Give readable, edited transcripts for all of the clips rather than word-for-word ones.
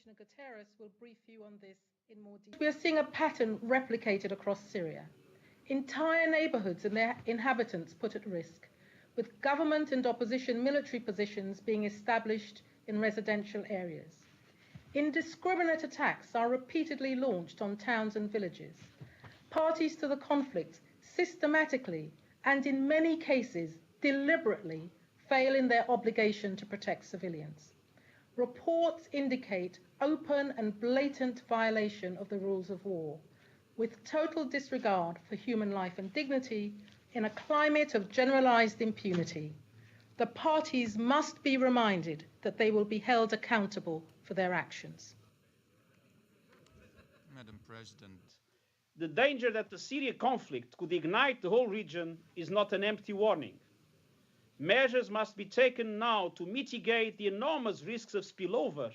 Commissioner Guterres will brief you on this in more detail. We are seeing a pattern replicated across Syria. Entire neighborhoods and their inhabitants put at risk, with government and opposition military positions being established in residential areas. Indiscriminate attacks are repeatedly launched on towns and villages. Parties to the conflict systematically and in many cases deliberately fail in their obligation to protect civilians. Reports indicate open and blatant violation of the rules of war, with total disregard for human life and dignity in a climate of generalized impunity. The parties must be reminded that they will be held accountable for their actions. Madam President, the danger that the Syria conflict could ignite the whole region is not an empty warning. Measures must be taken now to mitigate the enormous risks of spillover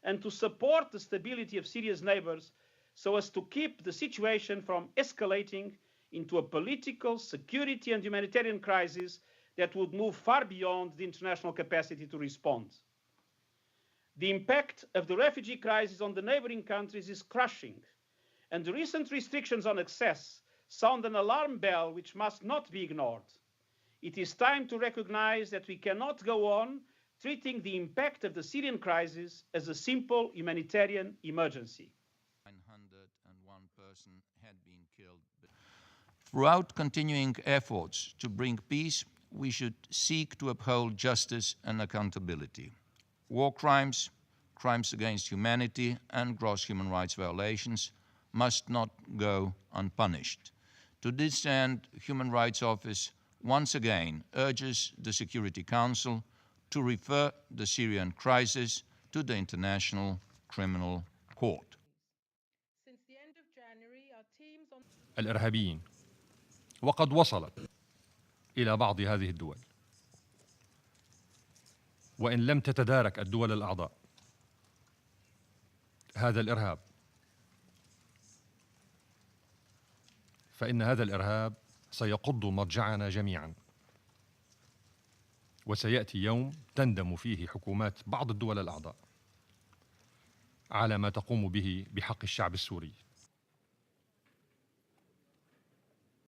and to support the stability of Syria's neighbors so as to keep the situation from escalating into a political, security and humanitarian crisis that would move far beyond the international capacity to respond. The impact of the refugee crisis on the neighboring countries is crushing, and the recent restrictions on access sound an alarm bell which must not be ignored. It is time to recognize that we cannot go on treating the impact of the Syrian crisis as a simple humanitarian emergency. 901 persons had been killed. Throughout continuing efforts to bring peace, we should seek to uphold justice and accountability. War crimes, crimes against humanity, and gross human rights violations must not go unpunished. To this end, Human Rights Office once again urges the Security Council to refer the Syrian crisis to the International Criminal Court. Since the end of January, our teams on الإرهابيين وقد وصلت إلى بعض هذه الدول، وإن لم تتدارك الدول الأعضاء هذا الإرهاب فإن هذا الإرهاب سيقض مضجعنا جميعا، وسيأتي يوم تندم فيه حكومات بعض الدول الأعضاء على ما تقوم به بحق الشعب السوري.